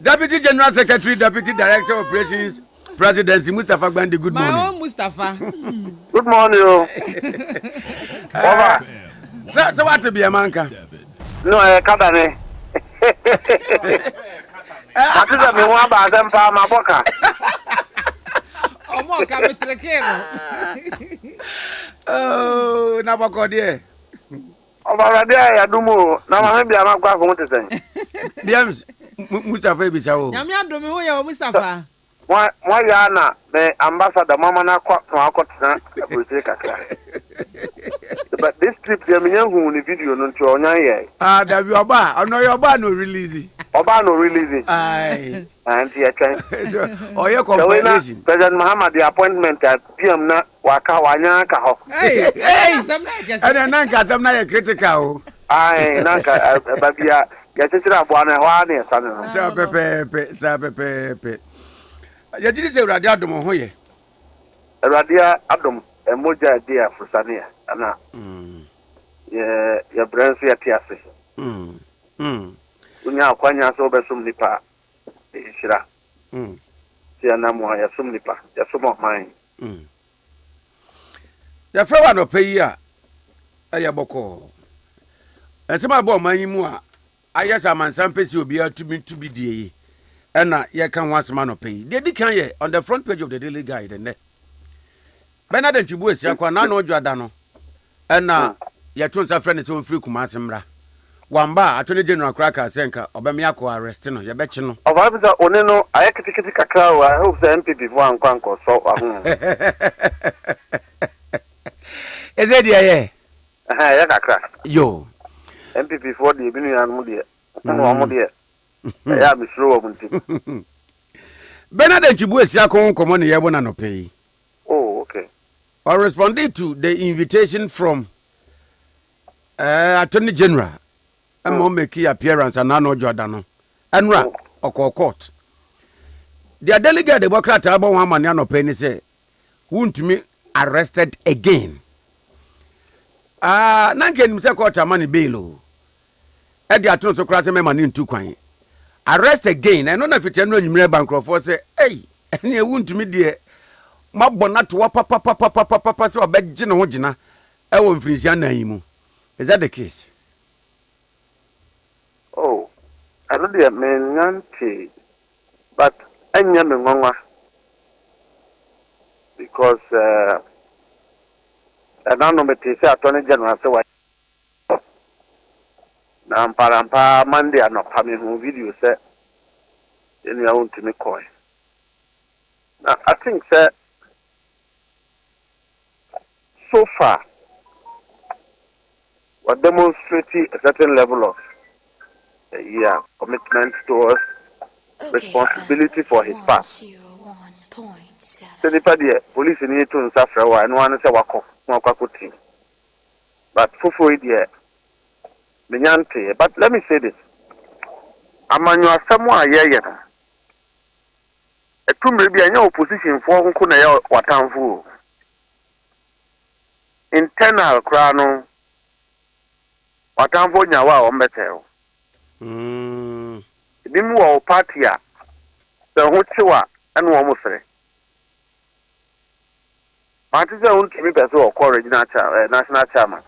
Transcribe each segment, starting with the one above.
Deputy General Secretary, Deputy Director of Operations, Presidency, Mustapha Gbandi, good morning. My own Mustapha. Good morning. So what to be a manka? No, Kadane. That is a me one by them for my boca. Oh, more Capitracano. Oh, Nabako, dear. Over there, I do more. Now I'm not going to say. Diams, Mustapha Bichao. Yamia Domo, Mustapha. Why, Yana, the ambassador, Mama, not quite no, I will take a class. But this trip, the million who in the video, no, to Onya. Ah, that your bar. I know your bar no release. Obano releasing. Aye. And he attends. Or your compilation. President Mahama, the appointment at PM na Waka Wanyaka. Hey, some like us. And then I'm not critical. Aye, Nanka, Babia, get it up one and one, son. Sabe. You did say Radiadum Hoye. Radia Adam, a moja dear for Sania. Anna. Your brains are tears. Unya kwanya so be sum nipa ishira ti anamo ya sum nipa ya sum of mine ya fra wa no peyi a ya boko ensema bo man mu a ayesa mansan pesi obi atumi to bi die e na ye kan ho asema no peyi de di kan ye on the front page of the Daily Guide ne Bernard Ntwibu esia kwa na no dwada no e na ye to nsa fra ne se on free kuma asemra Wamba Attorney General Kraka Senka Obamiako arrest no ye bechi no Obafisa oneno ayekiti kakra I hope the MPP for ankwanko so ahun Eze dia ye ya kakra yo MPP for the binu ya no de no amo de ya misro wo munti Bernard Ntwibu esia kon komo ne yebo na no pay Oh okay or responding to the invitation from Attorney General I'm making appearance and no Jordan. And rap or court. The delegate, the Democrat, about 1 man, no penny say, won't me arrested again. Nankin Mr. Quarter money bail. Eddie Aton so cross a man in 2 coin. Arrest again, and none of it, and you bankrupt for say, hey, and you won't me, dear. Mabonat to papa, so I beg Gina Wojina. I won't finish your name. Is that the case? Oh, I don't know me but I never because I don't know me say Attorney General so na parampa Monday and not coming home video say in your own to me coin. Now I think sir so far we're demonstrating a certain level of commitment towards responsibility for his past. Police need to suffer and one say wako team. But fufu idea minyante. But let me say this. Amanyo asamu ayeye. Etumre bi anya opposition for nko na ya watamfu. Internal krano watamfu nyawa ombeteo. Bimu wa party a the hochiwa and one free. Martiza won't keep us or call regional national chairman.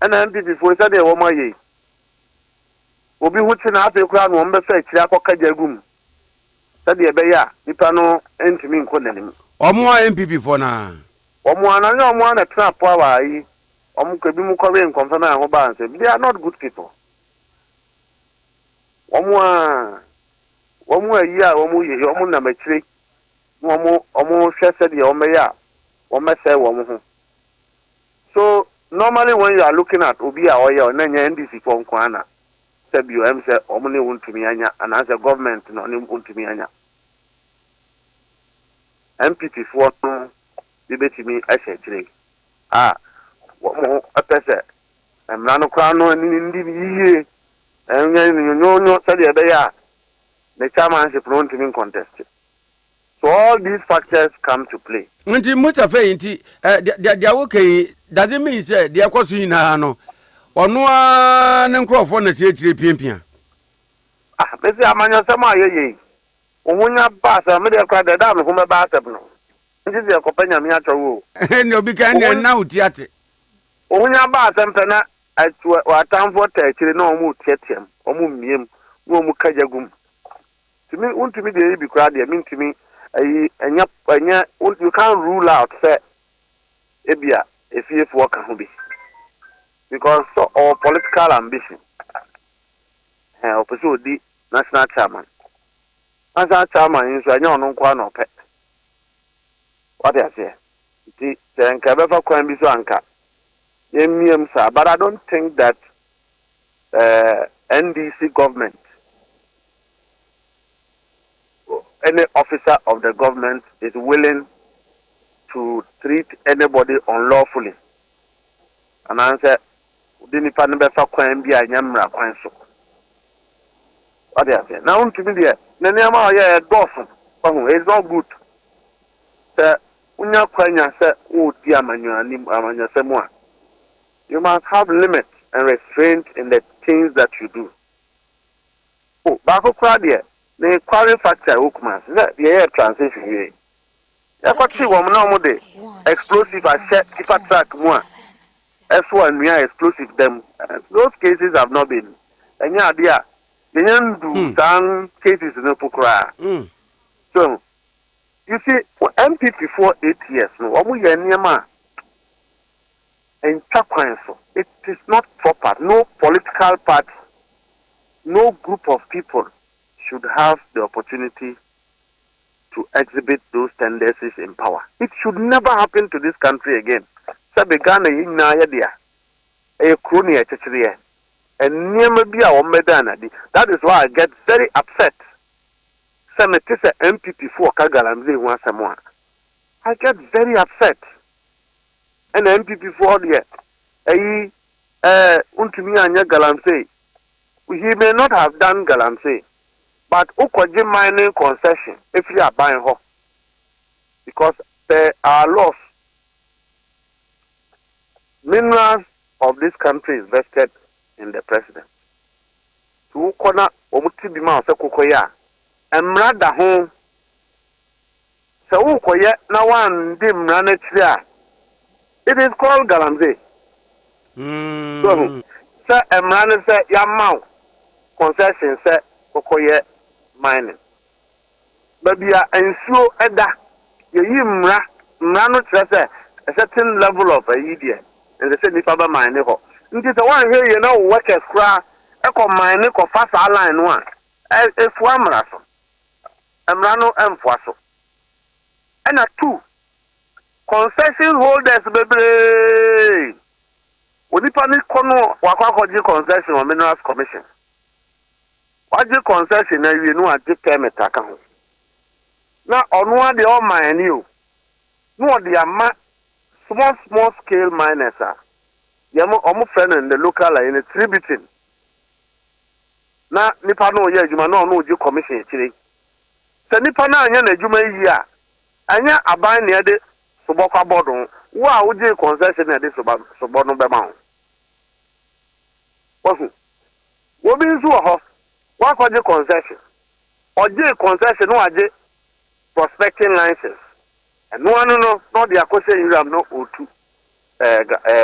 And then before that, they were my ye. Will be what's in after crown one better, Chiapoka Jagum. That the Abaya, Nipano, and to me, Conan. Or more MPP for now. Or more, I know one a trap power. Mukabimu Korean confirm and Hoban said, they are not good people. One more year, one more number 3. Almost said the Omea, or Messa woman. So, normally when you are looking at Ubia or then you NDC from Kwana, said you say, only want to me, and as a government, not want to me. MPP for debate me, I said, what more a person? I'm not crown and in and you know, study a day. The chairmanship won't be contested. So all these factors come to play. When Mustapha they are okay, doesn't mean say they are causing no or no and crop on the CH pimpia. Ah, me say amanya sama ye. Omunya ba sa me de kwa de da me ho me ba asem no. Nti se kopanya me atwo wo. Ne obi kan ne na utiate. Omunya ba asem pe na atwa watamfo ta akire na omu tiatiam, omu miem, na omu kajagum. Timi untimi de bi kwa de mintimi ayi enya you can't rule out say ebia efiefo ka ho bi. Because so our political ambition. Opposite di national chairman. National chairman is anya ono kwa no pe. What I say? The nka kwan bi so anka. Yemiem sa, but I don't think that NDC government, any officer of the government is willing to treat anybody unlawfully. And I answer, didn't find the kwan bi anyamra kwan so. What I say? Now to me there, Nanyama ya dozen. Oh, it's not good. Sir, unya kwanya say o di amanya semwa. You must have limits and restraint in the things that you do. Oh, bako kwa there, the quarry factor ukmas. The transition here. Ya kwa ti wo na mo de explosive a set tipa track mo. S1 we are explosive them. Those cases have not been. Enya dia they don't do some cases in the Pukra. So, you see, for MPP for 8 years, no, and it is not proper. No political party, no group of people should have the opportunity to exhibit those tendencies in power. It should never happen to this country again. So, Begana in Nayadia, a crony at and near maybe our medana. That is why I get very upset. Senator MPP for Galamsey once a more. I get very upset. And MPP for the Untumi Anya Galamsey. He may not have done Galamsey, but Ukoji mining concession if you are buying her. Because there are laws. Minerals of this country is vested in the president. To corner Omutibima Sekoya. Emrada home. So ukoye na one dim ranetria. It is called Galamsey. So emrane se yamau concession se ukoye mining. Baby ensuo eda ye mra no trese a certain level of a year and the same faba mining ho. Nti the one here you know workers cry e mining ko fast line one. E fuamra so. Emrano emfuaso. And a two concession holders baby. Onipani kono wakwakoji concession or minerals commission. Waji concession na you know a deep permit account. Now on one the all mine you. No the small scale miners are. Yamo almost friend in the local in a tributing. Now Nipano ye you no you commission today. Se nipa na anya na adwuma yi a anya aban ne de sobokwa bodo wo a wo je concession na de sobo no be ma ho wo bi nso ho wa ko je concession o je concession no aje prospecting license and no de akose yiram no otu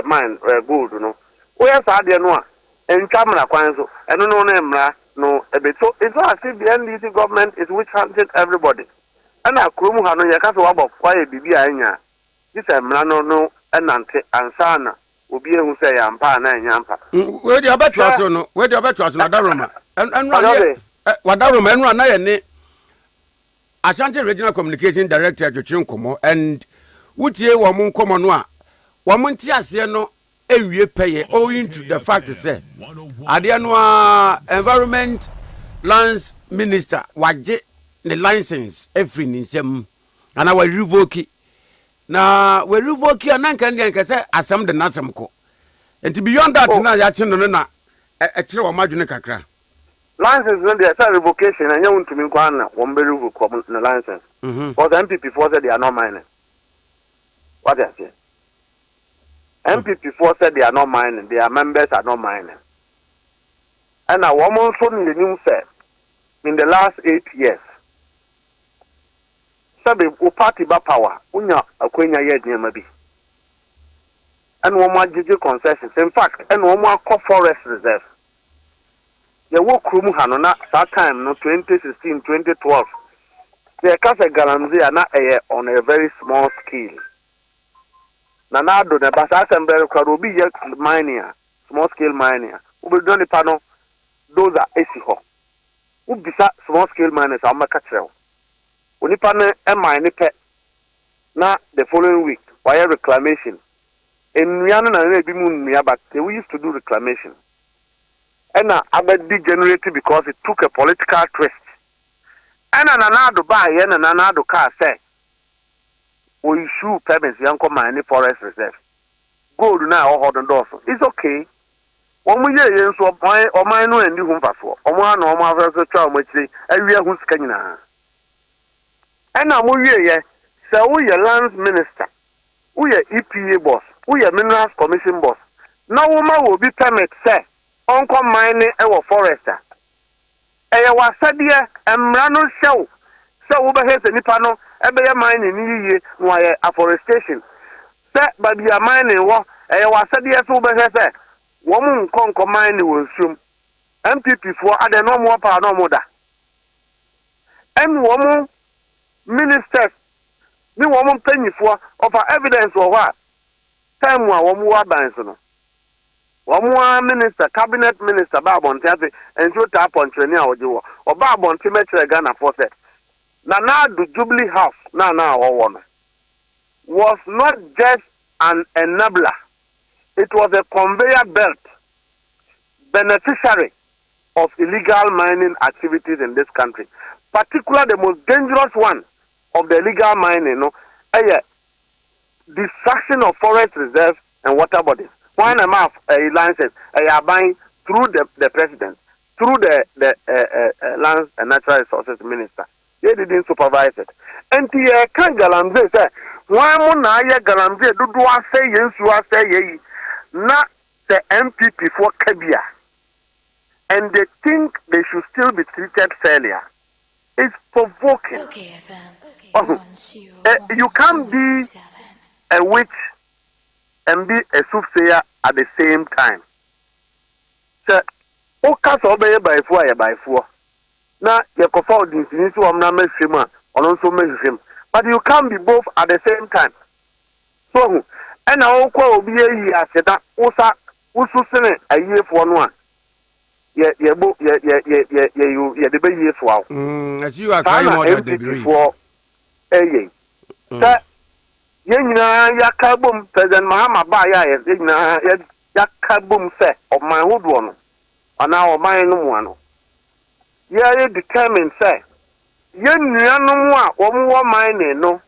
mine gold no wo ya sa de no a entwa mra kwan so eno no emra no a bit so it's not as if the NDC government is witch hunting everybody. And I krumu hano yakasa wabo kwa bibi anya. This no enante ansana obi ehu say yampa na nyampa. We dey about to aso no. We dey about to aso na daroma. Enru wadaroma enru anaye ne Ashanti Regional Communication Director Twetwe Nkomo and wutie wo mo nkomo no a wo mo nti ase no ewie peye owing to the fact say ade no environment lands minister waje the license every ninsem ana wa revoke na we revoke ananka ndenka say asem de nasem ko enti beyond that na ya che no na e kire wo madwene kakra license no dey say revocation anya untumi kwa na wo mbe revoke na license because MPP for said they are not mining. What I say? MPP4 said they are not mining, their members are not mining. And a woman from the news said, in the last 8 years. Sabi o party ba power, unya akwenya ye nyema bi. And one more concessions. In fact, and one more forest reserve. Ye wo krum ha no na that time no 2016 2012. They cast a Galamsey na on a very small scale. Na do na basa assemble kwa obi ye mining, small scale mining. Ubi do ni pano those are esiho. Ubisa small scale miners amaka kyerɛw. Onipa no mine pe na the following week wire reclamation. Ennua no na ebi mu nnua, but they used to do reclamation. And abedi generated because it took a political twist. And nanado ba ye na nanado ka say we issue permits yanko mine forest reserve. Gold na o hold on. It's okay. Omu ye nso o mine no endi hu mfaso. Omu na omu afeso twa omu chiri awie hu sika nyina. And amu ye ye say we ye lands minister. We ye EPA boss. We ye minerals commission boss. Na woma will be permit say onko mine e forester. Eye wasade emra no hyew se wo be hese nipa no ebe ye mine ni yiye no ye afforestation se ba bia mine wo eye wasade se wo be hese wo mu nkonko mine wo nsum MPP fo ade no mo pa no mo da en wo mu ministers ni wo mu mpanyifo offer evidence wo wa time wa wo mu wa ban so no one minister, cabinet minister, Babon Taffy, and you tap on Trenia or you or Babon Timetre Ghana for set. Now the Jubilee House, now or one, was not just an enabler, it was a conveyor belt beneficiary of illegal mining activities in this country. Particularly the most dangerous one of the illegal mining, destruction of forest reserves and water bodies. One a map license are buying through the president, through the lands and natural resources minister. They didn't supervise it. And the Galamsey say, why mona Galamsey do I say yes, you are say ye not the MPP for Kabia. And they think they should still be treated fairly. It's provoking. Okay, you can't be a witch and be a soothsayer at the same time. So, cast obey by four. Now, you can afford this to a also measure him. But you can't be both at the same time. So, and I will be a year, said that Osa, Usu a year for one. The baby years wow. As you are trying more than before a year. Yena yakabum President Mahama ba ya yakabum se of my hood one on our mine no one. Ye determined say yen no one mine no.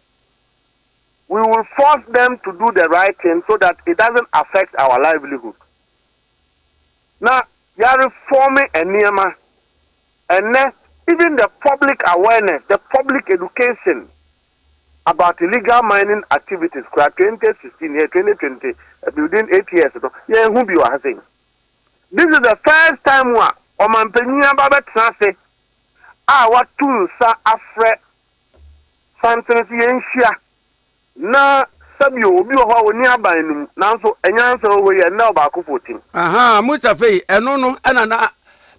We will force them to do the right thing so that it doesn't affect our livelihood. Now you are reforming a niyama and even the public awareness, the public education about illegal mining activities, 2016, 2020, within 8 years ago, who be saying. This is the first time wa Omampenia Baba Transe, what tools are afraid something Yenshia. Na Sabio, you nearby, now so an answer we are now back 14. Aha, Mustapha, and no,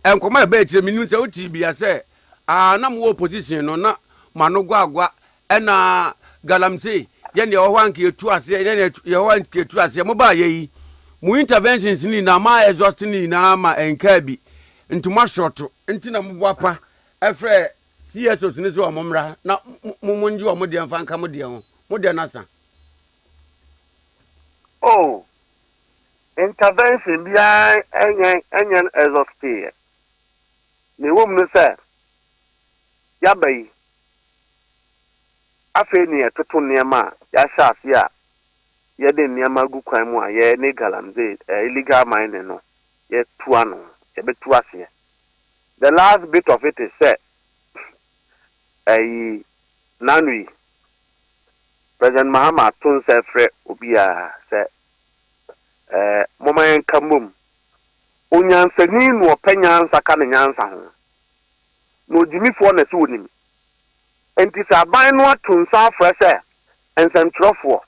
and come my bed, the minutes of TB, I say, no more position, no, not Manogua. And Galamsey, yen your one key to us, your one key to us, your mobile ye. Mu interventions in Nama exhausting in Nama and Kirby into my short into Namwapa, Efre, CSOs in his own Momra, not Mumunju or Modian Fan Camodian, Modianasa. Oh, intervention behind any exhaustive. The woman said, Yabai. Afe ni etoto niema ya shafi a ye de niema gu kwan mu a ye ne Galamsey illegal mining no ye tu ano ye betu ase. The last bit of it is said nanui President Mahama tun se fre obi a se moman kamum onyansani no opanyansa ka ne nyansa ho no Jimmy for na so nim enti sa ban no atonsa afrese ensentropho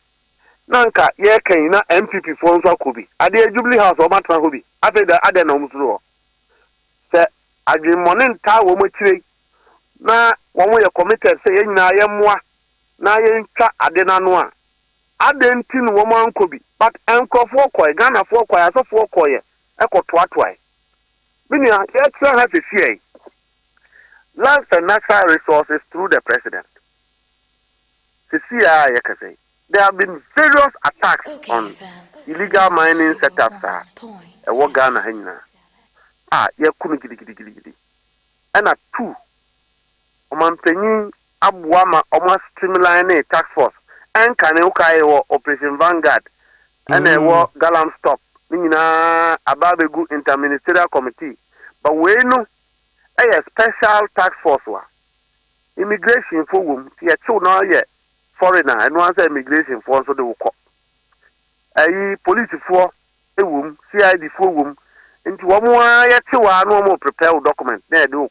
nanka ye kan na MPP for nso akobi ade Jubilee House o matra ho bi afi da ade na omsuro se adwemmone nta wo machire na wo ye committed se ye nyina ye moa na ye ntwa ade na no a ade nti no wo mankobi but enkofo koy Ghana fo koy asofo koy ekotoatoa binia ye tra ha se sie lands and natural resources through the president. There have been various attacks on illegal mining setups. Ghana hena. Ye kunu gidi. And at 2, Omanpenyin Abuama almost streamline task force. And Kaneukai or Operation Vanguard. And a war Galamsey. Nina Ababegu Interministerial Committee. But we know a special task force wa immigration for whom ti echo na ye foreigner and one say immigration for so de wo police for ewum CID for whom into wo mo ye che wa no mo prepare document na de wo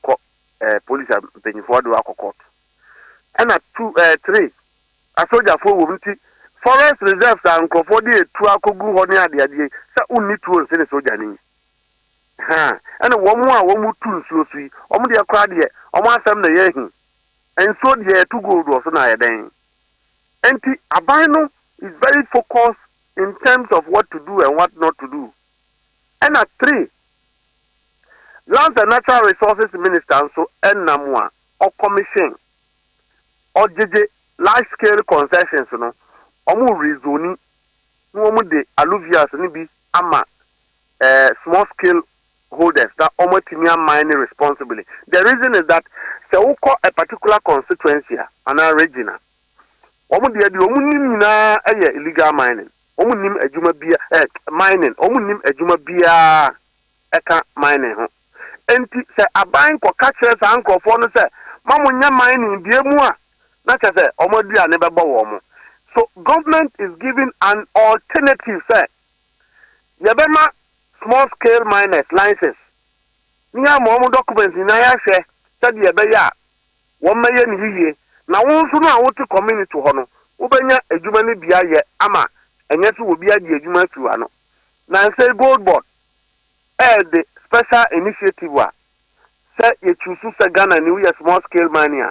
police penny for do akokot and at 3 a soldier for whom ti forest reserves and for the tu akogu ho ne ade say unni tu on say soldier ni and a woman too so sweet, de crowd ye, asem na ye and so the to go do so na den. And Abino is very focused in terms of what to do and what not to do. And at 3, Lands and Natural Resources Minister so Namwa or Commission or JJ large scale concessions no rezoning no de alluvials ni bi ama small scale holders that omotimia mining responsibly. The reason is that se a particular constituency and a region. Omunim na illegal mining. Omunim ejuma bia mining. Omunim ejuma bia eka mining ho. Enti se aban ko catchers and for no se mamunya mining bia mu a na se omodua ne beba wo mo. So government is giving an alternative say yebema small scale miners license. Nya mo documents ni na ya hwe said ye be ya wo meye ni yiye na won so na wo to community ho no wo benya adwuma ni bia ye ama enye so wo bia di adwuma fiwa no na say gold board the special initiative wa say ye choose say Ghana ni we small scale mining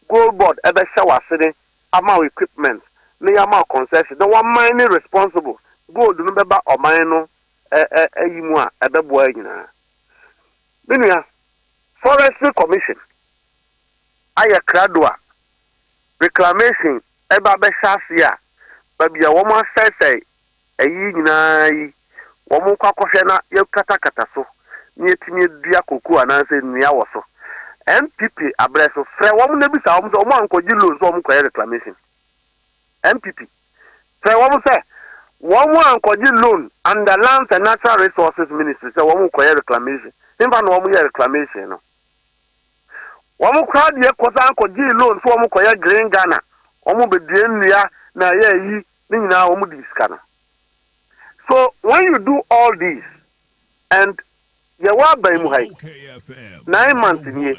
gold board e be hwe wasede ama equipment na ya ma concession the one mining responsible gold no beba o mine no yimu a ebebo anyina binia forestry commission aya kradua reclamation eba be shasia babia wo ma sese ayi nyina yi wo mo kwakwohwe na yekata so ni etimi dua koku ananse nia wo so MPP abreso fre wo mo na bisa wo mo ankoji loan so wo mo koye reclamation MPP fre wo mo se one more loan under Lands and Natural Resources Ministry. So one more reclamation. In fact, one more reclamation. No. One more crowd here cause uncle loan so one more green Ghana. One more be doing na ye na one more discana. So when you do all this and you are by okayfm 9 months in here,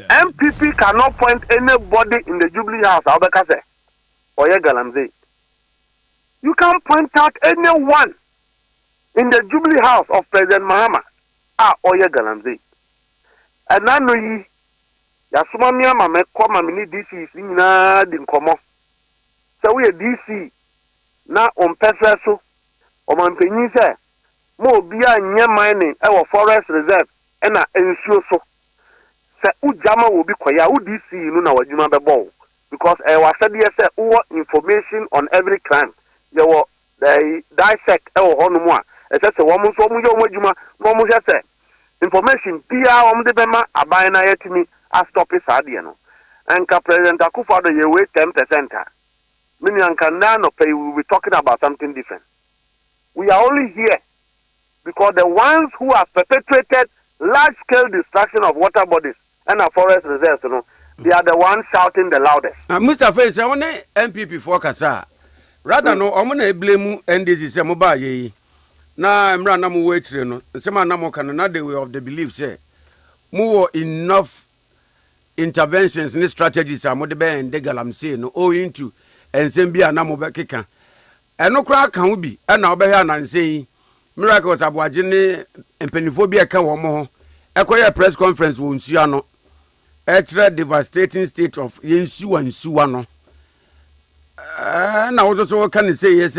MPP cannot point anybody in the Jubilee House. I'll be say or Galamsey. You can point out anyone in the Jubilee House of President Mahama or Galamsey. And I know ye, Yasumamia Mame come mini DC is na dinkomo. So we a DC na peseso o manpenyi se mo bia nye mining e forest reserve e na ensuo so. Se ujama will be kwaya u DC no na wadwuma bebo because was said say information on every crime. There were dissect hono mu a ese se wo mo so mo yo mo adwuma no mo hwe se information bia wo mo de bema aban na yetimi a stop ade no anka president Akufo-Addo ye wait 10% mini anka na no pay we will be talking about something different. We are only here because the ones who have perpetrated large scale destruction of water bodies and our forest reserves, they are the ones shouting the loudest. Mustapha, I want MPP for Kasa. Rather no, I'm gonna blame NDC say mobile ye. Na emra na mu wait no. Sema na mo kana na the way of the belief say. More enough interventions ne strategies a mode be and de Galamsey no owing to ensem bi ana mo be keka eno kra ka ho bi na obehwe ananse yi miracles aboaje ne empanifo bi eka wo mo ho ekoye press conference wo nsia no extra devastating state of yensuwa no na wo so can say yes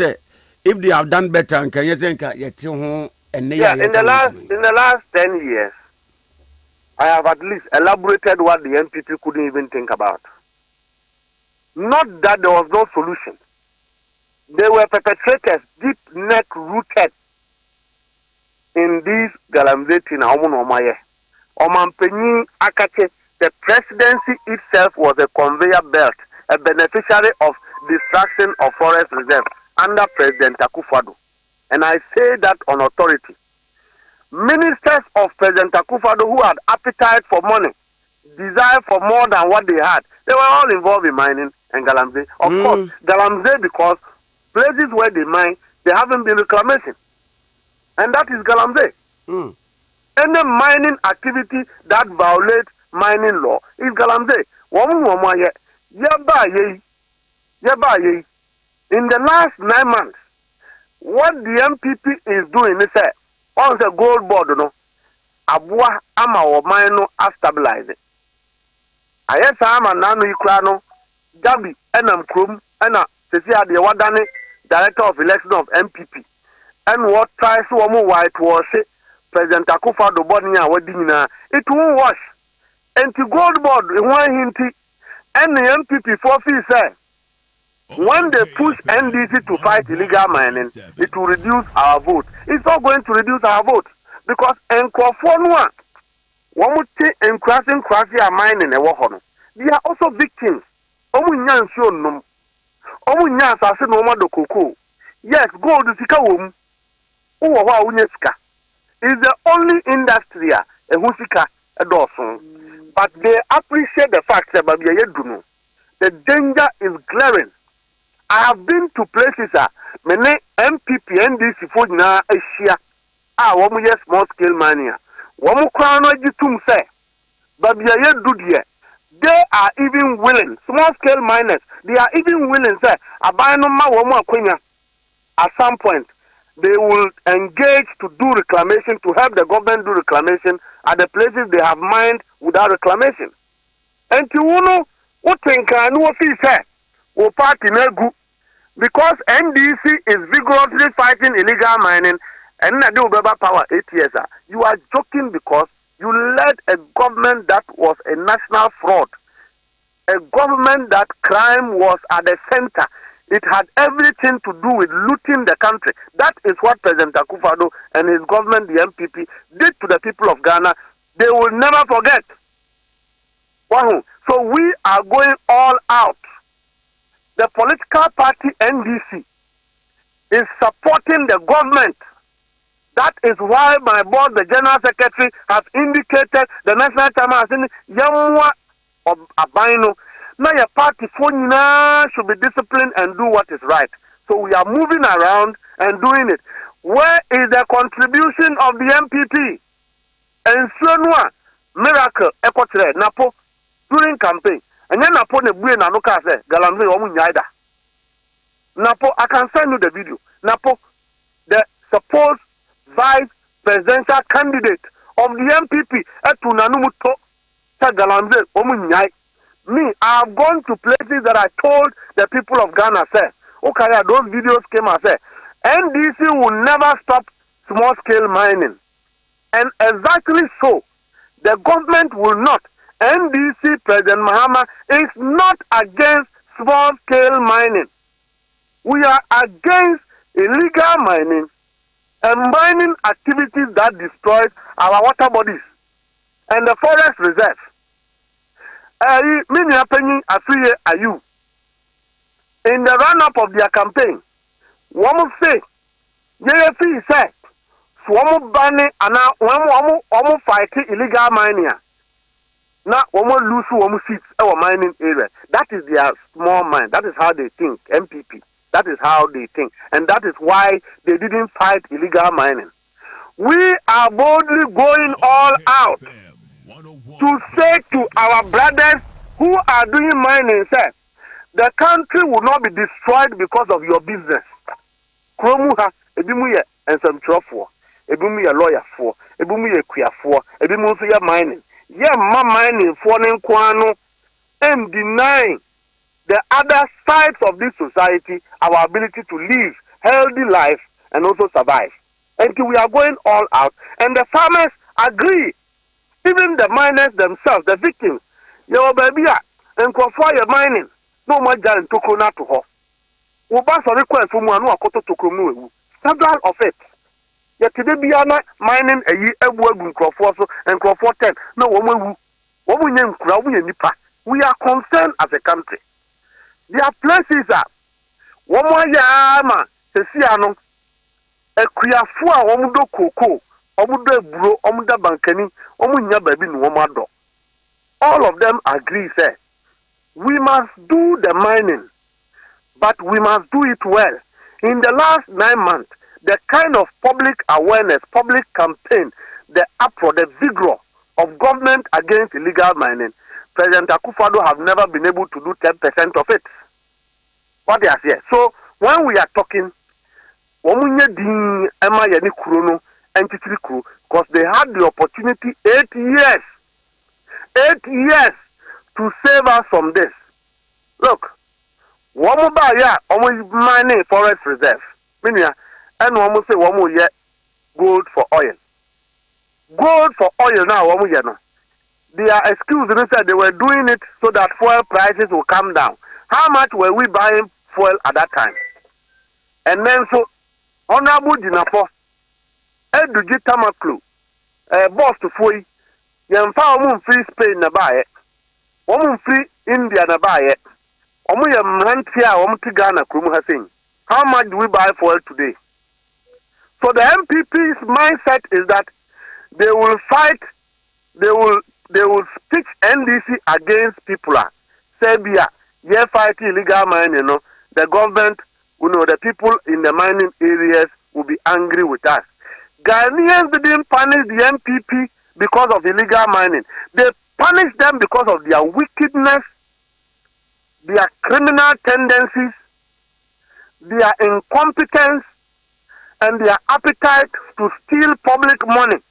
if they have done better and can you think yet ho yeah, in the last 10 years I have at least elaborated what the MPP couldn't even think about. Not that there was no solution. They were perpetrators deep neck rooted in this Galamsey na Omunomaye. Omanpenyi Akache, the presidency itself was a conveyor belt, a beneficiary of destruction of forest reserve under President Akufo-Addo. And I say that on authority. Ministers of President Akufo-Addo who had appetite for money, desire for more than what they had, they were all involved in mining and Galamsey. Of course, Galamsey because places where they mine, there haven't been reclamation. And that is Galamsey. Any mining activity that violates mining law is Galamsey. In the last 9 months, what the MPP is doing is that on the gold board, no, abua ama o mine no stabilize it. Ayesa ama nanu ikrano, Gabi enam krum ena sesi ade wadane director of election of MPP. And what tries to whitewash it, President Akufo-Addo board nya wadi nyina, it won't wash. And to gold board one hinti and the MPP for fee say when they push NDC to fight illegal mining, it will reduce our vote. It's not going to reduce our vote because Nkrofonwa, Wamuti and crossing mining a wahono. They are also victims. Omunyan shonum. Omunyan assassin omado koko. Yes, gold is ikawum. Uwa unyeska. Is the only industry a husika a dosun. But they appreciate the fact that the danger is glaring. I have been to places many MPP NDC for na Asia. Womu yes small scale mania. Womu kwano jitum say. Babia do they are even willing, small scale miners, they are even willing say abano ma womu akwenya. At some point they will engage to do reclamation, to help the government do reclamation at the places they have mined without reclamation. And to uno utenka no fi say o party negu because NDC is vigorously fighting illegal mining and na do beba power 8 years. You are joking because you led a government that was a national fraud. A government that crime was at the center. It had everything to do with looting the country. That is what President Akufo-Addo and his government, the MPP, did to the people of Ghana. They will never forget. So we are going all out. The political party NDC is supporting the government. That is why my board, the General Secretary, has indicated, the National Chairman has indicated, Yamwa of Abaino, now your party should be disciplined and do what is right. So we are moving around and doing it. Where is the contribution of the MPP? And so miracle, Equatorial, Napo, during campaign. And then Napo ne buye na noka se Galamsey omu nyaida. Napo, I can send you the video. Napo, the supposed vice presidential candidate of the MPP, etu nanumuto sa Galamsey omu nyai. Me, I have gone to places that I told the people of Ghana, say, okay, those videos came and said, NDC will never stop small scale mining. And exactly so, the government will not. NDC President Mahama is not against small scale mining. We are against illegal mining and mining activities that destroy our water bodies and the forest reserve. Many happening are you. In the run-up of their campaign, one say, JFE said, Swamu Bani and now fight illegal mining. Now, lose one seats our mining area. That is their small mind. That is how they think, MPP. That is how they think. And that is why they didn't fight illegal mining. We are boldly going all out. to say to our brothers who are doing mining, sir, the country will not be destroyed because of your business. Kromuha, ebimuye and some trofo, ebimuye lawyer for, ebimuye queer for, ebimuya mining. Yeah, my mining for Nkwano and denying the other sides of this society our ability to live healthy life and also survive. Until we are going all out, and the farmers agree, even the miners themselves, the victims. Your baby, and fire mining, no more than tokona to her. Uba so request from one who to Tokunu. Several of it. Yet today be mining a year a work in Crawford and Crawford 10. No woman who name Krawi and Nipa. We are concerned as a country. There are places that one more yama, Sesiano, a Kriafua, Omudo Coco, Omuda Bro, Omuda Bankani, Omunya Baby, Nomado. All of them agree, sir. We must do the mining, but we must do it well. In the last 9 months, the kind of public awareness, public campaign, the uproar, the vigor of government against illegal mining, President Akufo-Addo have never been able to do 10% of it. What they are saying. So when we are talking, because they had the opportunity 8 years to save us from this. Look, mining forest reserve. And say gold for oil. Gold for oil now, their excuse they said they were doing it so that fuel prices will come down. How much were we buying fuel at that time? And then so Honorable Dinapo, Eduji Tamaklu, boss to Fui, Yamfa free Spain na buy it, free India na buy it, Mantia, Ghana, Krum. How much do we buy fuel today? So the MPP's mindset is that they will fight, they will speak NDC against people. Serbia, fight illegal mining, the government, the people in the mining areas will be angry with us. Ghanaians didn't punish the MPP because of illegal mining. They punished them because of their wickedness, their criminal tendencies, their incompetence, and their appetite to steal public money.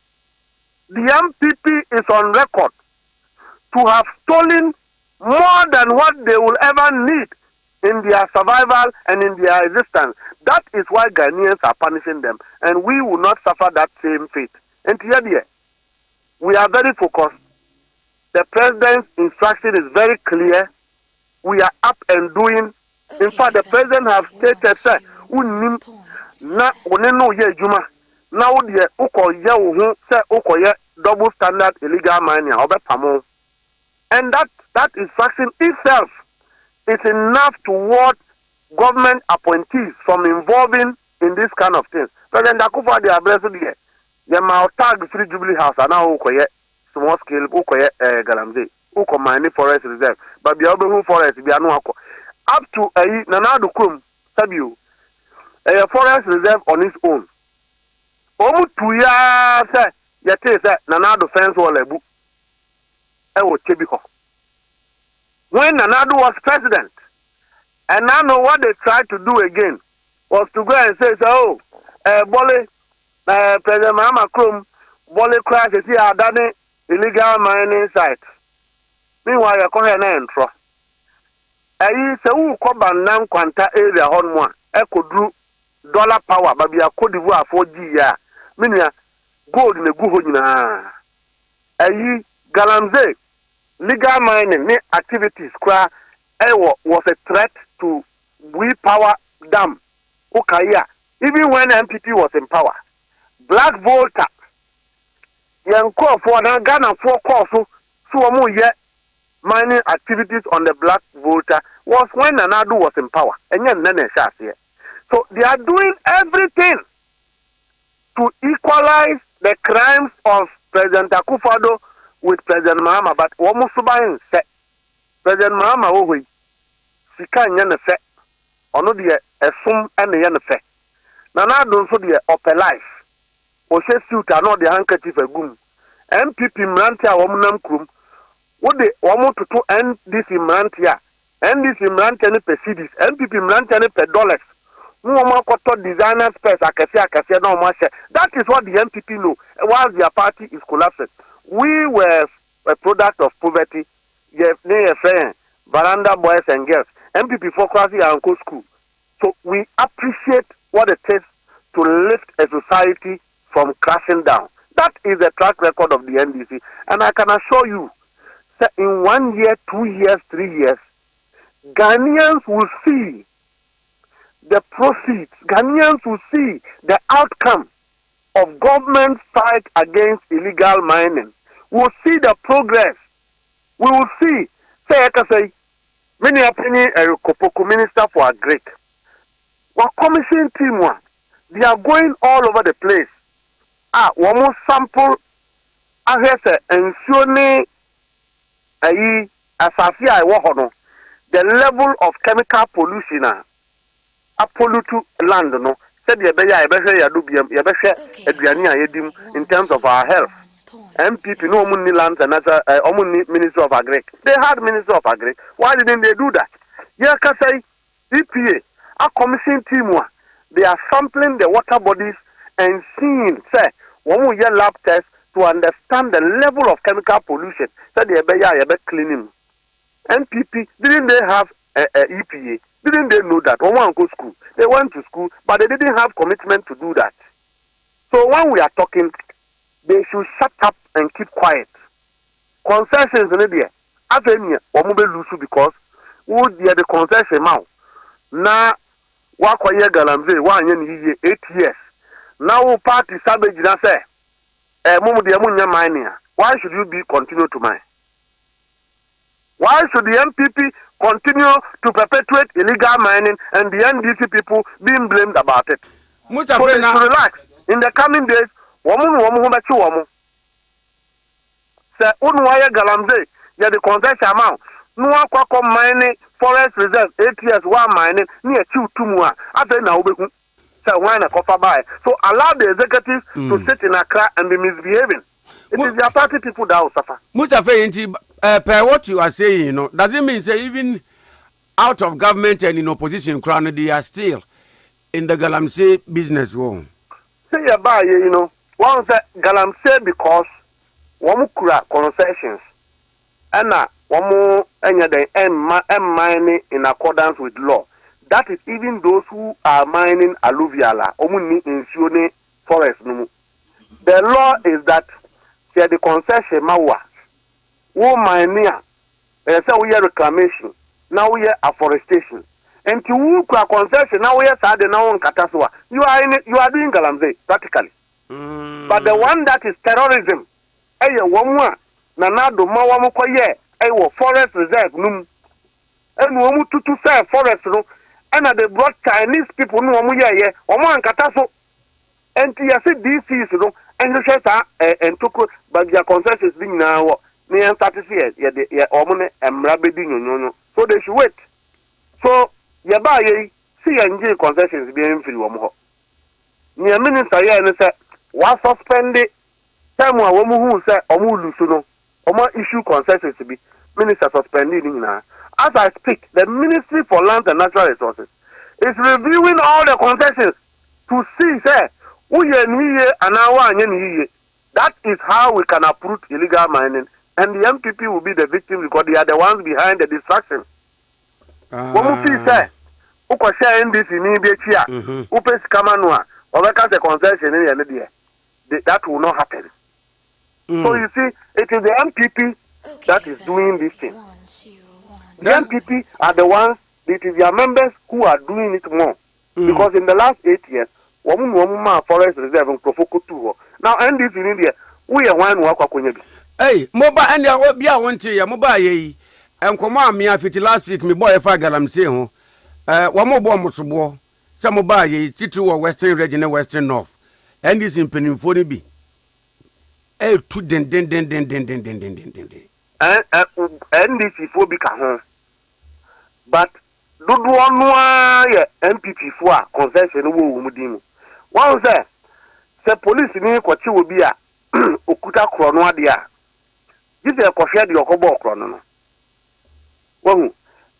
The MPP is on record to have stolen more than what they will ever need in their survival and in their existence. That is why Ghanaians are punishing them, and we will not suffer that same fate. And here, we are very focused. The president's instruction is very clear. We are up and doing. In fact, the president has stated, sir, na oneno ye juma na wo de ukoye wo hu se ukoye double standard illegal mining obepamo. And that instruction itself is enough to ward government appointees from involving in this kind of things. President Akufo-Addo addressed here. The tag free Jubilee House and now ukoye small scale ukoye Galamsey uko mining forest reserve but be able forest be anu akọ up to Nanado Krum Sabiu a forest reserve on its own. Omu tuya say yete say Nanado fence wall ebu. Ewo Chebiko. When Nanado was president, and I know what they tried to do again was to go and say, so, Bole, President Mahama Krum, Bole crash is here done illegal mining site. Meanwhile, you're going to enter. I say, who come and now quanta area on one, echo dollar power, but we are Cote d'Ivoire 4G, yeah. Meaning, gold in the Guhuna. Galamsey, legal mining activities was a threat to We Power Dam. Okaya, even when MPP was in power. Black Volta, young call for Ghana 4 calls, so yet mining activities on the Black Volta was when Nanado was in power. And then so they are doing everything to equalize the crimes of President Akufo-Addo with President Mahama, but Womusubayin said President Mahama Owe Sika Yanefe, or no dear Esum and the Yanefe. Nanado so dear upper life. Oshe suit are not the handkerchief a goom. MPP mrantia womunam krum wode womu tutu NDC mrantia ne Mercedes MPP mrantia ne per dollars no womu akoto designer space akase na womu ahye. That is what the MPP know while their party is collapsing. We were a product of poverty. Yes, Baranda boys and girls. MPP for classy and co school. So we appreciate what it takes to lift a society from crashing down. That is the track record of the NDC. And I can assure you that in 1 year, 2 years, 3 years, Ghanaians will see the proceeds. Ghanaians will see the outcome of government fight against illegal mining. We will see the progress. We will see, say, I can say, many opinion Kopoko Minister for Agric. What commission team one? They are going all over the place. One more sample. I hear and surely the level of chemical pollution pollute land no said in terms of our health. MPP no money lands and as Minister of Agric. They had Minister of Agric. Why didn't they do that? Yeah, can say EPA, a commission team one. They are sampling the water bodies and seeing, say, one more year lab test to understand the level of chemical pollution. So they are cleaning. MPP, didn't they have EPA? Didn't they know that? One go school. They went to school, but they didn't have commitment to do that. So when we are talking, they should shut up and keep quiet. Concessions in India, Avenue, or mobile lose because would the concession amount. Now, Wakoye Galamsey, 1 year, 8 years. Now, party savage, I say, why should you be continue to mine? Why should the MPP continue to perpetuate illegal mining and the NDC people being blamed about it? So they should relax. In the coming days, woman, say, Unwaya Galamsey, yeah, the concession amount. No one mining forest reserve 8 years one mining near 2 more. I say now say why na cover by. So allow the executives to sit in Accra and be misbehaving. It is their party people that will suffer. Mustapha, per what you are saying, you know, does it mean say even out of government and in opposition, they are still in the Galamsey business world? Say about you know, one say Galamsey because one concessions and one more mining in accordance with law. That is even those who are mining alluvial, in forest. The law is that the concession mawa, who mine near, so we are reclamation, now we are afforestation. And to who concession, now we are sad and now on Kataswa. You are doing Galamsey, practically. But the one that is terrorism, one more, Nanado Mawamokoye, forest reserve, and womu to say forest, and they brought Chinese people, no one here, one Kataso, and you see DC, and you say, and took but their concessions being now near 30 years, yeah, Omone and Rabedino, so they should wait. So, Yabaye, CNG concessions being free one more. Near Minister, and said, was suspended, time a woman who said, Omulusuno, Oma issue concessions to be minister suspending now. As I speak, the Ministry for Land and Natural Resources is reviewing all the concessions to see, say, that is how we can uproot illegal mining, and the MPP will be the victim because they are the ones behind the distraction. That will not happen. So you see, it is the MPP that is doing this thing. The MPP are the ones, it is their members who are doing it more. Because in the last 8 years, forest reserve and Profoko. Now, and this in India, we are one walk. Hey, mobile and there will be a 1 year mobile. And come on, me after last week, me boy, if I Galamsey, one more bomb was war. Some mobile, Titu or Western region, Western North. And this in Peninfoni be. Hey, to den. And this is for become. But do one MPP for concession. One say, the police in Kwachi will be a okuta kro no ade a gise ekohwe de okobo kro no wahu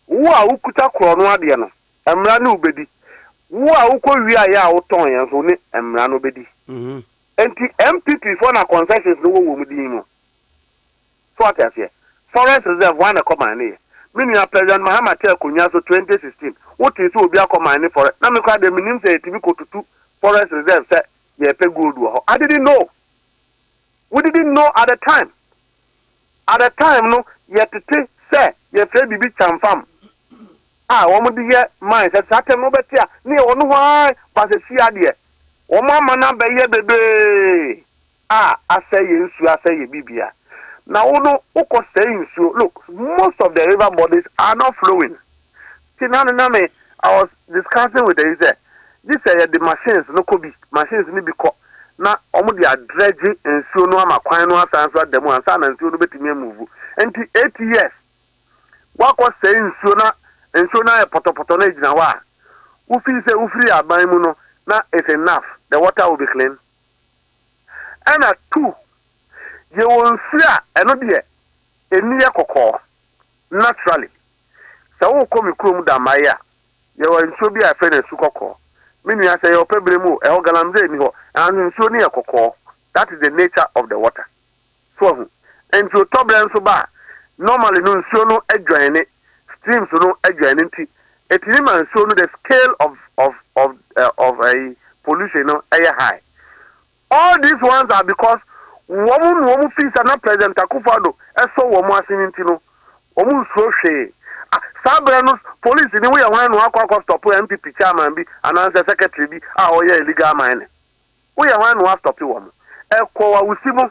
wo a okuta kro no ade no emra na ubedi wo a ukọwi a ya uton yan so ne emra no bedi enti MPP for na concessions no wo mu din mu so what here forest reserve one come na mini a president Mahama tell kunya so 2016 what is obi akoma na for na me kwa de minim say tibi kotutu forest reserve say ye pe gold wo I didn't know. We didn't know at the time. At the time no ye tete say ye fe bibi chamfam womu di ye mine say satem no betia ni onu hwan pa se si ade o mama na be ye bebe asay ye nsu asay ye bibia na wono uko say nsu look most of the river bodies are not flowing tinana me I was discussing with the this the machines no could be machines ni biko na omu dia dredge nsu no amakwan no asanso demo ansa na nsu no betimi move enti 8 years wako say nsu na e potopoto na ejina wa ufiri aban mu no na it's enough the water will be clean and at 2 you will see eno de eniye kokko naturally so wo komi krom da maya ye wa nsu bi afa na su kokko minu ya say o pebremu e ho Galamsey ni ho and nsu ni kokko that is the nature of the water so and to problem so ba normally no nsu no adwane streams no adwane nti etini man so no the scale of a pollution no high. All these ones are because woman fees are not present akufado eso wo mo asin nti no omu so hwe Sabranos police ni we wan no akwa stop MPP chairman bi announce secretary bi oye illegal mining we wan no stop wo mo ekwa usimo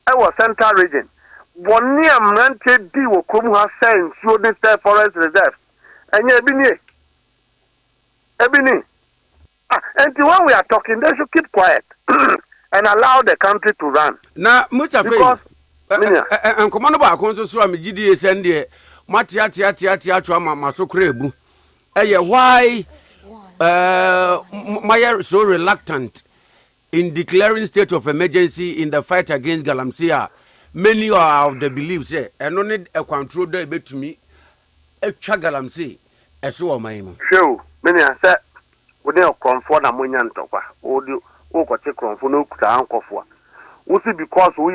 e central region bonni amrante di wo krom ha sense so this forest reserve enye ebini and when we are talking they should keep quiet and allow the country to run na Mustapha enkomano ba konso so amgidi esende matiatia atwa maso krebu why my so reluctant in declaring state of emergency in the fight against Galamsey. Many are of the beliefs say and only a control there betumi etwa Galamsey eso o man sure many are say we dey comfort na monya ntokwa o ko che comfort no kuta ankofo a wo see because we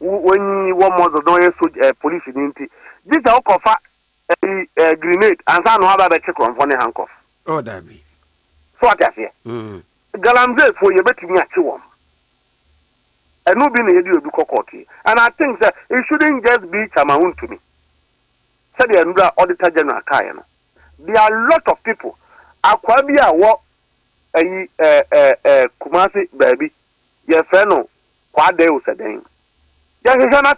when one more no police nti this is okofa grenade and say no have be che comfort ne handcuff oh that be so what I say Galamsey for you betumi achi won and no be na yedi obi kokoti and I think that it shouldn't just be Chamahun to me say the Nura Auditor General kai no there are a lot of people akwa bi a wo Kumasi baby ye fe no kwa de useden ye hwehwe na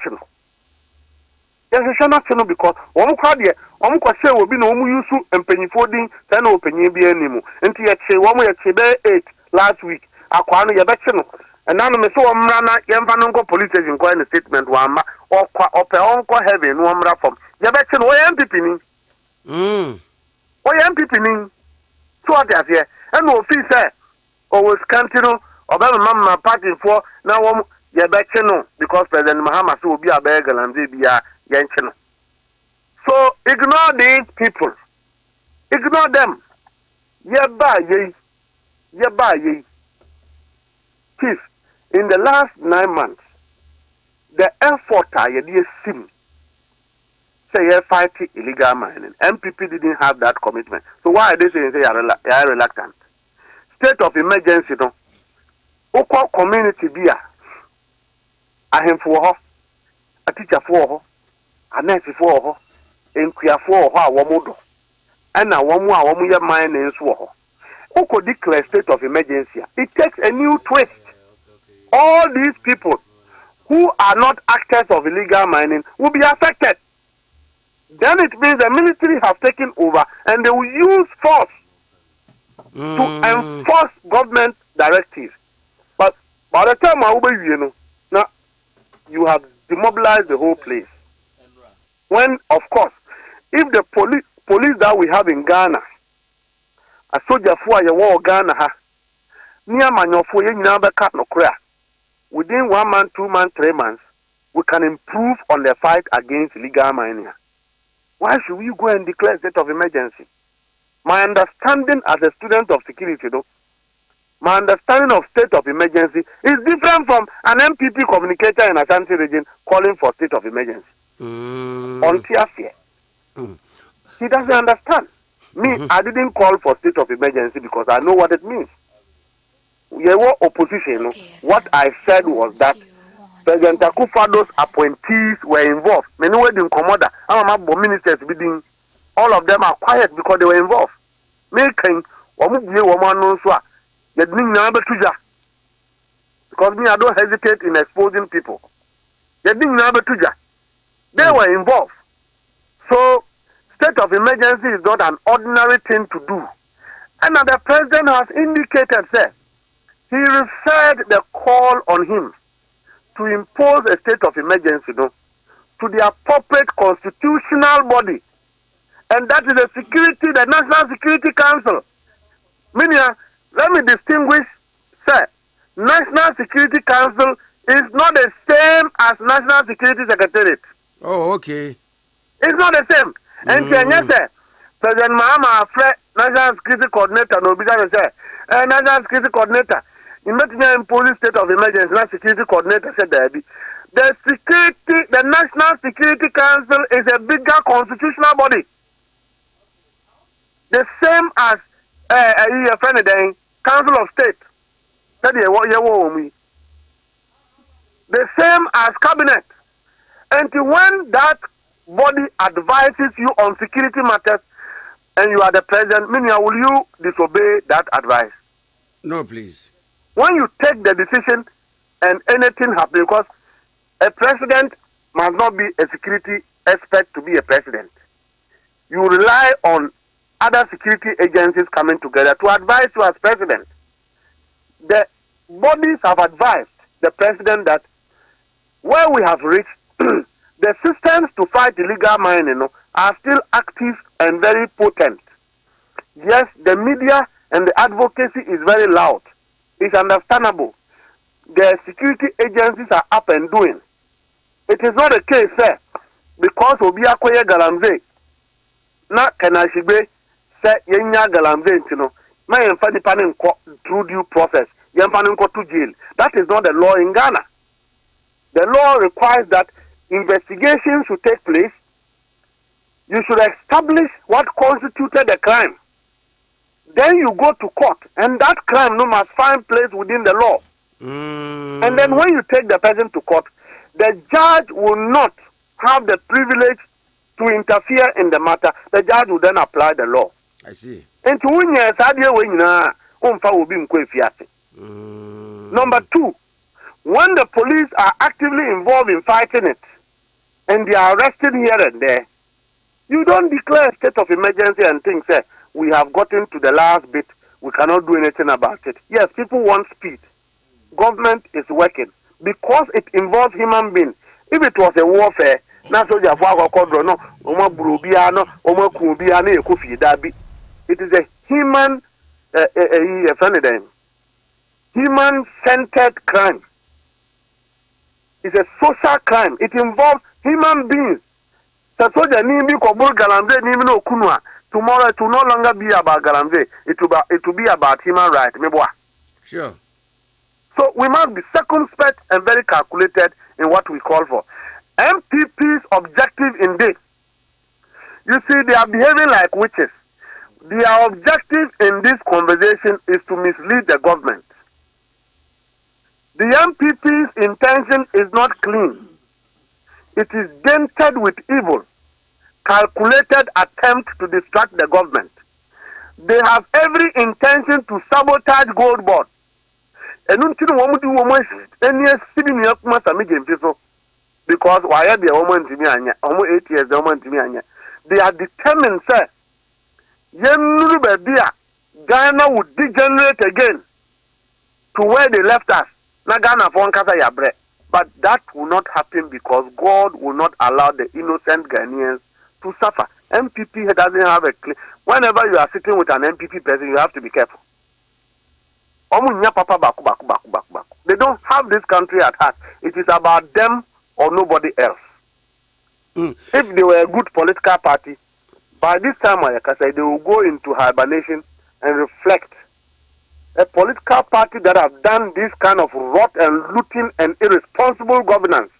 chino because omu kwa de omu kwa se obi na omu yusu empanyifo din say na opanyin bi animu nti ye che wo mo ye che be 8 last week akwa no ye be che no enanu me so omra na ye mfa no nko police station ko any statement wa ma okwa ope onko heaven no omra from ye be che no ye MPP ni o ye MPP ni so what I say and no fee say always continue oba mama party for na wo ye be che no because President Mahama so obi abeg Galamsey bia ye che no so ignore these people ignore them ye ba ye chief in the last 9 months the effort I did sim say you fight illegal mining. MPP didn't have that commitment. So why are they saying they are reluctant? State of emergency no. Oko community bia. Ahem for her, a teacher for her, a nurse for her, enquire for her womodo. And now one more year mining for her. Oko declare state of emergency. It takes a new twist. All these people who are not actors of illegal mining will be affected. Then it means the military have taken over and they will use force to enforce government directives. But by the time now you have demobilized the whole place. When, of course, if the police that we have in Ghana, a soldier for a war Ghana, near Manofo, you never cut no crack. within 1 month, 2 months, 3 months, we can improve on the fight against illegal mining. Why should we go and declare state of emergency? My understanding as a student of security, though, my understanding of state of emergency is different from an MPP communicator in Ashanti region calling for state of emergency. On fear. He doesn't understand. Me, I didn't call for state of emergency because I know what it means. There were opposition. What I said was that President Akufado's appointees were involved. Many were in Komoda. Ministers bidding. All of them are quiet because they were involved. Making because me, I don't hesitate in exposing people. They were involved. So, state of emergency is not an ordinary thing to do. And the president has indicated, sir, he referred the call on him to impose a state of emergency to the appropriate constitutional body. And that is the National Security Council. Meaning, let me distinguish, sir, National Security Council is not the same as National Security Secretariat. Oh, okay. It's not the same. And yes, sir, President Mahama, National Security Coordinator, no, National Security Coordinator, in the police state of emergency, National Security Coordinator said that the National Security Council is a bigger constitutional body. The same as Council of State. The same as Cabinet. And when that body advises you on security matters and you are the president, will you disobey that advice? No, please. When you take the decision and anything happens, because a president must not be a security expert to be a president. You rely on other security agencies coming together to advise you as president. The bodies have advised the president that where we have reached, the systems to fight illegal mining are still active and very potent. Yes, the media and the advocacy is very loud. It's understandable. The security agencies are up and doing. It is not a case, sir, because Obi Akoye Galamsey, na Kenashigbe, say Yenya Galamsey, my infani panning through due process, Yempanning to jail. That is not the law in Ghana. The law requires that investigations should take place. You should establish what constituted the crime. Then you go to court, and that crime must find place within the law. And then when you take the person to court, the judge will not have the privilege to interfere in the matter. The judge will then apply the law. I see. And to win yes, Number two, when the police are actively involved in fighting it, and they are arrested here and there, you don't declare a state of emergency and think, say, we have gotten to the last bit, we cannot do anything about it. Yes, people want speed. Government is working because it involves human beings. If it was a warfare, it is a human-centered crime. It's a social crime. It involves human beings. Tomorrow it will no longer be about Galamsey. It will be about human rights. Sure. So we must be circumspect and very calculated in what we call for. MPP's objective in this, you see, they are behaving like witches. Their objective in this conversation is to mislead the government. The MPP's intention is not clean. It is dented with evil, calculated attempt to distract the government. They have every intention to sabotage Gold Board. Because why are they 8 years they are determined, sir. Ghana would degenerate again to where they left us. But that will not happen because God will not allow the innocent Ghanaians to suffer. MPP doesn't have a clean. Whenever you are sitting with an MPP person, you have to be careful. The They don't have this country at heart. It is about them or nobody else. If they were a good political party, by this time, like I said, they will go into hibernation and reflect. A political party that have done this kind of rot and looting and irresponsible governance.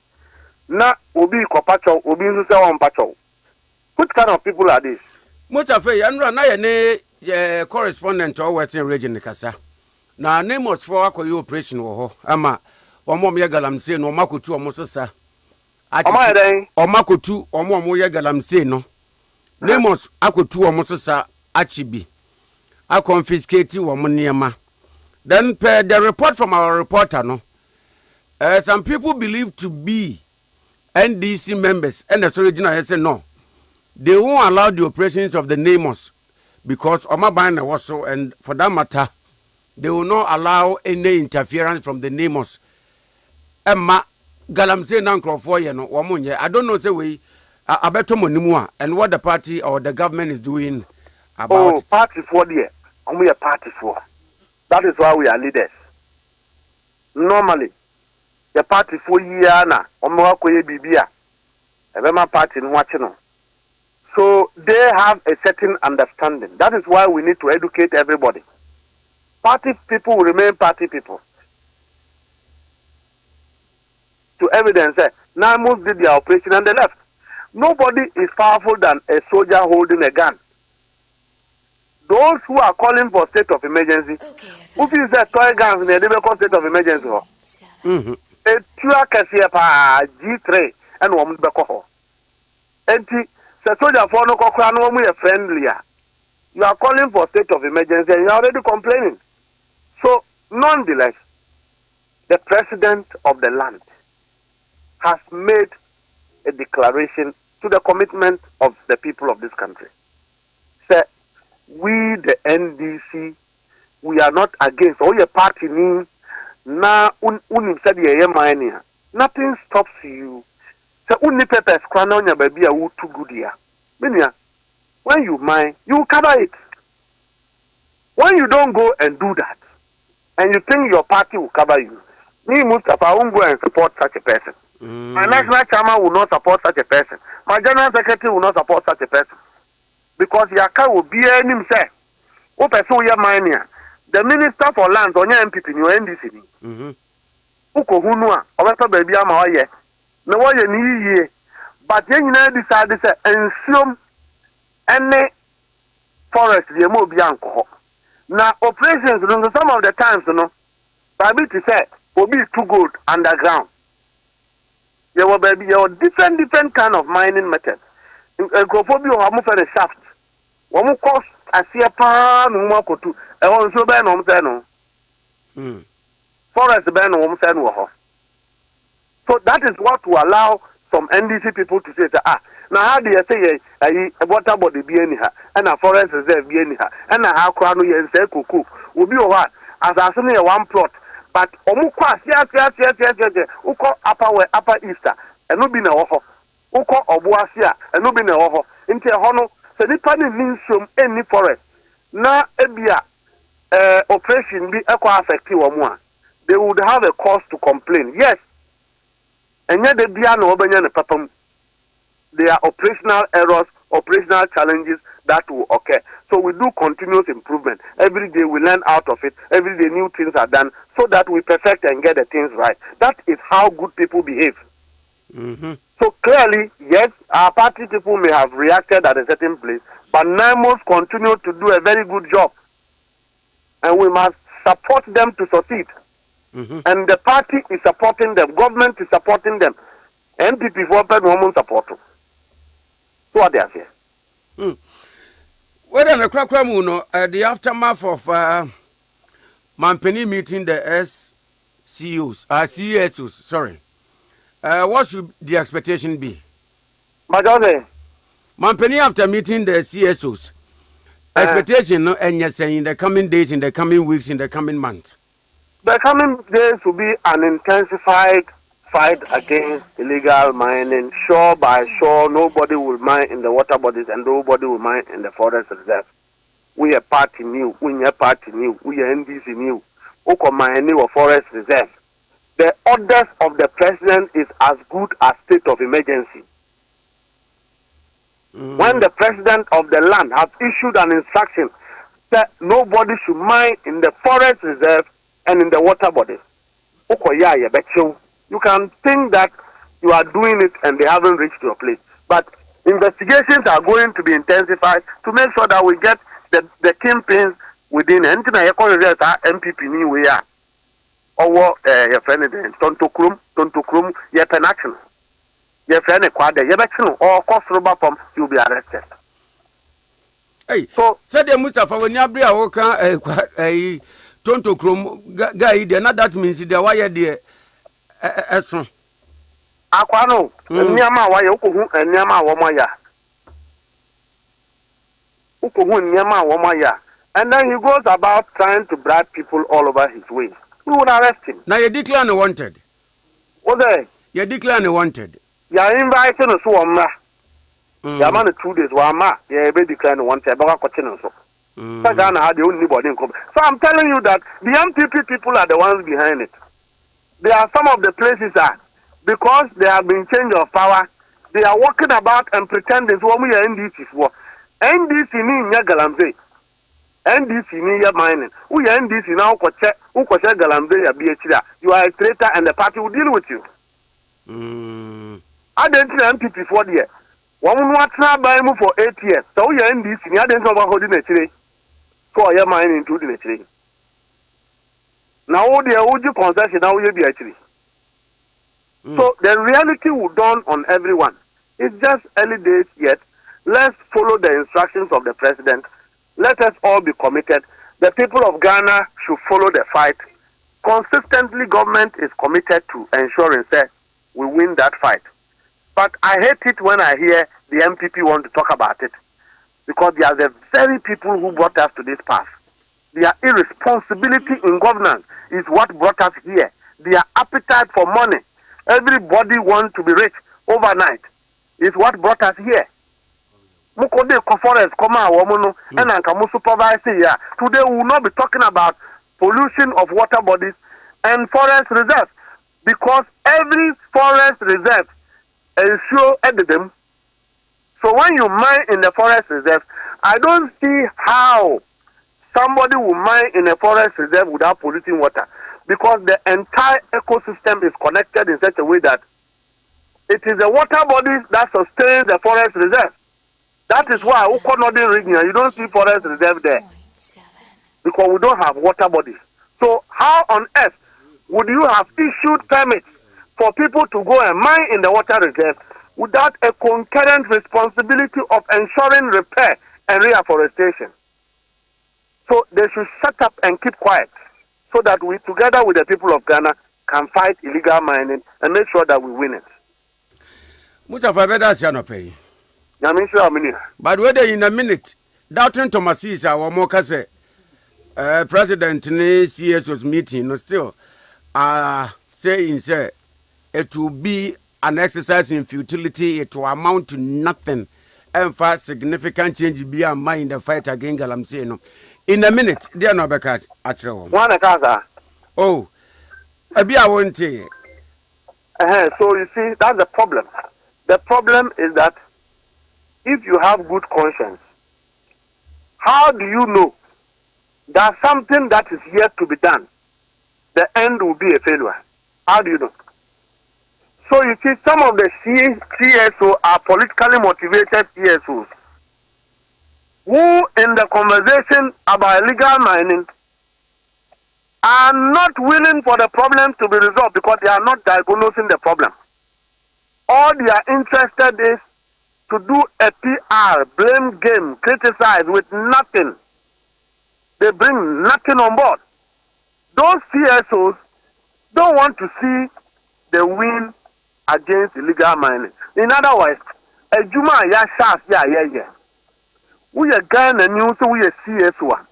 Na obi kopacho, obi nsusa wampacho. Which kind of people are these? Mustapha, yanra na ye correspondent to Western region kasa. Na name was for akoyi operation wo ho. Ama omo me Galamsey no makotu omo sesa. Omakotu omo ye Galamsey no. Nemos akotu omo sesa achibi. A confiscate omo niema. Then per the report from our reporter no. Some people believe to be NDC members and the original has said no. They won't allow the operations of the Nemos because Omabana was so, and for that matter, they will not allow any interference from the Nemos. Emma Galamsey Nankro for you know, Wamunye. I don't know say we Abetomonimua and what the party or the government is doing about it. Party for the and we are party for. That is why we are leaders. Normally, the party for yeana Omoakoye Bibia. Every party in watching. So they have a certain understanding. That is why we need to educate everybody. Party people will remain party people. To evidence that Namus did their operation and they left. Nobody is powerful than a soldier holding a gun. Those who are calling for state of emergency, who feels that toy guns in the state of emergency, a G3 and woman Beko. The soldier for no cockran friendlier. You are calling for state of emergency and you are already complaining. So, nonetheless, the president of the land has made a declaration to the commitment of the people of this country. Say, we, the NDC, we are not against all your party. Nothing stops you. So only papers on your baby are too good here. When you mine, you cover it. When you don't go and do that, and you think your party will cover you, me Mustapha won't go and support such a person. My national chairman will not support such a person. My general secretary will not support such a person. Because Yaka will be any himself. Who pursue your mine here? The minister for lands on your MPP in your NDC. Uko hunua, obeto baby ama oye. No way ni ye, but you decide to assume any forest the mo bianco. Now operations some of the times Baby to say will be too good underground. There will be different kind of mining methods. Grophobia or move a shaft. One more cost I see a pan no to a one so ban on no. Forest ban on no. So that is what will allow some NDC people to say that now how do you say a water body be anyhow and a forest reserve be anyhow and a how crown you say cuckoo will be what as I say one plot but omukwa uko upper easter and no be na oho uko obuasia and no be na oho into hono so nipa ni means any forest na ebia operation be equal affective or they would have a cause to complain. Yes. And yet, there are operational errors, operational challenges that will occur. So we do continuous improvement. Every day we learn out of it. Every day new things are done so that we perfect and get the things right. That is how good people behave. So clearly, yes, our party people may have reacted at a certain place, but NIMOS continue to do a very good job. And we must support them to succeed. And the party is supporting them, government is supporting them, MPP for women support. So what they are saying. Whether the Krakramuno, the aftermath of Mampeni meeting the CSOs, sorry. What should the expectation be? Mampeni after meeting the CSOs, expectation and you're saying in the coming days, in the coming weeks, in the coming months. The coming days will be an intensified fight against illegal mining. Shore by shore, nobody will mine in the water bodies and nobody will mine in the forest reserve. We are party new, we are party new, we are NDC new. Oko mine or forest reserve. the orders of the president is as good as state of emergency. When the president of the land has issued an instruction that nobody should mine in the forest reserve and in the water bodies, you can think that you are doing it and they haven't reached your place. But investigations are going to be intensified to make sure that we get the kingpins within MPP ni we are. Or your friend Tontokrum, your penaction. Your friend Quade, your action or cost rubber from you'll be arrested. Hey, so said the Mustapha when you bring a Tontokrum guy, not that means the wire dear. Aquano, Nyama, why Ukuhu and Nyama Womaya. Ukuhu Nyama Womaya. And then he goes about trying to bribe people all over his way. We would arrest him. Now you declare wanted. What they? You declare wanted. You are inviting us to Wama. You man 2 days, Wama, you be declared wanted, but I'm watching so. Sagana had the only body in common. So I'm telling you that the MPP people are the ones behind it. There are some of the places that, because they have been change of power, they are walking about and pretending so we are NDC for. NDC ni Galamsey. NDC ni mining. We are NDC now who check Galamsey ya BH. You are a traitor and the party will deal with you. I didn't see MPP for the year. One more try buy me for 8 years. So we are NDC. I didn't know about holding a tree. So I am mining including a tree. Now the OG concession now will be actually. So the reality will dawn on everyone. It's just early days yet. Let's follow the instructions of the president. Let us all be committed. The people of Ghana should follow the fight. Consistently, government is committed to ensuring that we win that fight. But I hate it when I hear the MPP want to talk about it, because they are the very people who brought us to this path. Their irresponsibility in governance is what brought us here. Their appetite for money, everybody wants to be rich overnight, is what brought us here. Mukode forest come out and Ankamu supervise here. Today we will not be talking about pollution of water bodies and forest reserves, because every forest reserve is sure at them. So when you mine in the forest reserve, I don't see how somebody will mine in a forest reserve without polluting water, because the entire ecosystem is connected in such a way that it is the water bodies that sustain the forest reserve. That is why Ukonodin region, you don't see forest reserve there, because we don't have water bodies. So how on earth would you have issued permits for people to go and mine in the water reserve without a concurrent responsibility of ensuring repair and reforestation? So they should shut up and keep quiet, so that we, together with the people of Ghana, can fight illegal mining and make sure that we win it. Mustapha Gbandi. But whether in a minute, Dalton Thomas is our more case, President ni CSO's meeting, no still, saying, sir, it will be an exercise in futility, it will amount to nothing, and for significant change be a mind in the fight against Galamsey. No. In a minute, dear Nobekat, at all. One casa. Oh, I be a won't say. So you see, that's the problem. The problem is that if you have good conscience, how do you know that something that is yet to be done, the end will be a failure? How do you know? So you see, some of the CSO are politically motivated CSOs who, in the conversation about illegal mining, are not willing for the problem to be resolved because they are not diagnosing the problem. All they are interested is to do a PR, blame game, criticize with nothing. They bring nothing on board. Those CSOs don't want to see the win against illegal mining. In other words, a Juma ya shas ya. We are Ghana news, so we are CSO.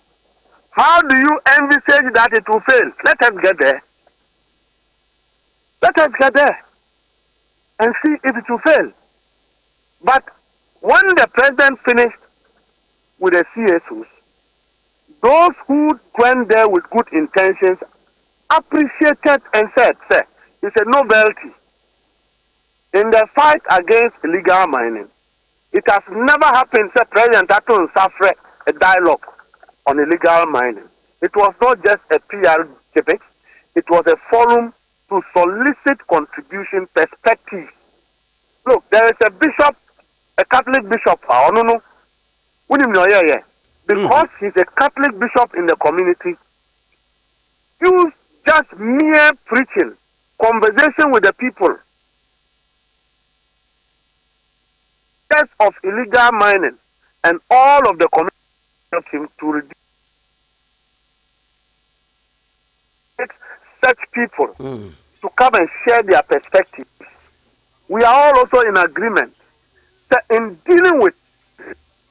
How do you envisage that it will fail? Let us get there. Let us get there and see if it will fail. But when the president finished with the CSOs, those who went there with good intentions appreciated and said, sir, is a novelty in the fight against illegal mining. It has never happened that President Aton suffer a dialogue on illegal mining. It was not just a PR debate, it was a forum to solicit contribution perspectives. Look, there is a bishop, a Catholic bishop, because he's a Catholic bishop in the community, use just mere preaching, conversation with the people, of illegal mining, and all of the community helped him to reduce such people to come and share their perspectives. We are all also in agreement that in dealing with,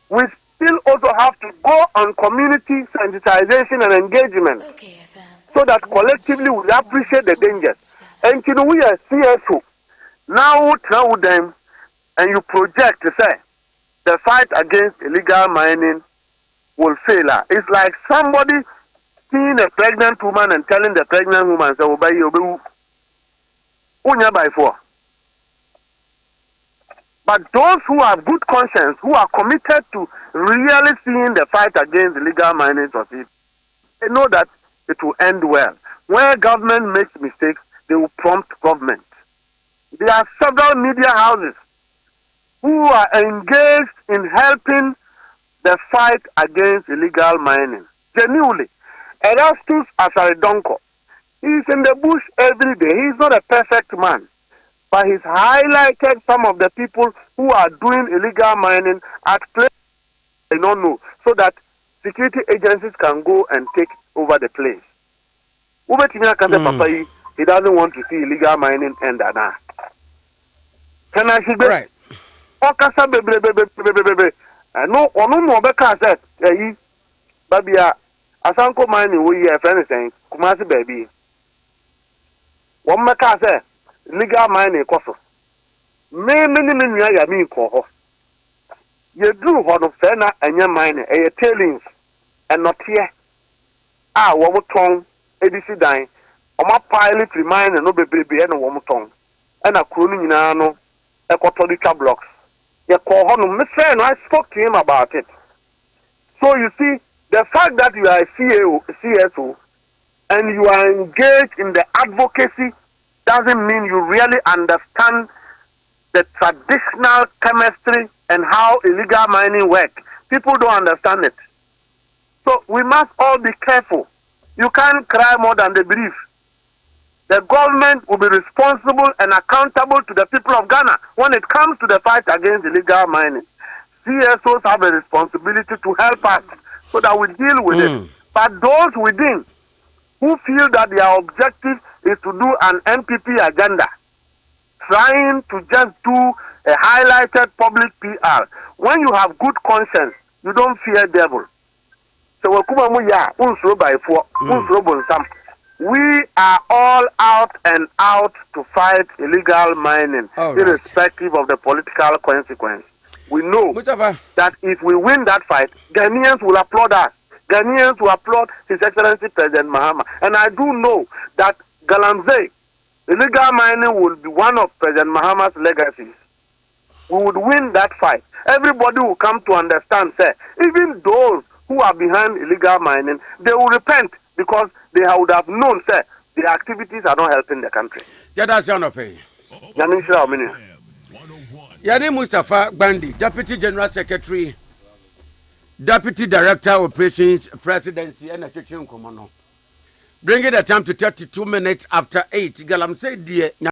we still also have to go on community sensitization and engagement so that collectively we appreciate the dangers. And you know, we are CSO. Now tell them and you project to say the fight against illegal mining will fail. It's like somebody seeing a pregnant woman and telling the pregnant woman, say, obey, by four. But those who have good conscience, who are committed to really seeing the fight against illegal mining, they know that it will end well. Where government makes mistakes, they will prompt government. There are several media houses who are engaged in helping the fight against illegal mining. Genuinely, Erastus Asaridonko, he is in the bush every day. He is not a perfect man, but he's highlighted some of the people who are doing illegal mining at places they don't know, so that security agencies can go and take over the place. He doesn't want to see illegal mining end. Can I see that? Right. No, no, because that, Babia, Asanko mining, we have anything, Kumasi baby. One maka say, legal mining cost. Many ya mean ko. You do what of fena and your mining, a tailings, and not here. One tongue, ADC dying, or my pilot remind and no baby and one tongue, and a crooning no, a catholic blocks. I spoke to him about it. So you see, the fact that you are a CSO and you are engaged in the advocacy doesn't mean you really understand the traditional chemistry and how illegal mining works. People don't understand it. So we must all be careful. You can't cry more than they breathe. The government will be responsible and accountable to the people of Ghana when it comes to the fight against illegal mining. CSOs have a responsibility to help us so that we deal with it. But those within who feel that their objective is to do an NPP agenda, trying to just do a highlighted public PR, when you have good conscience, you don't fear devil. So we are all out and out to fight illegal mining, irrespective of the political consequence. We know that if we win that fight, Ghanaians will applaud us. Ghanaians will applaud His Excellency President Mahama. And I do know that Galamsey, illegal mining will be one of President Mahama's legacies. We would win that fight. Everybody will come to understand, sir, even those who are behind illegal mining, they will repent because they would have known, sir, the activities are not helping the country. Yeah, that's your opinion. Yani Mustapha Gbandi, Deputy General Secretary, Deputy Director Operations, Presidency, and a kitchen commoner. Bringing the time to 32 minutes after 8. Galamsey, dear.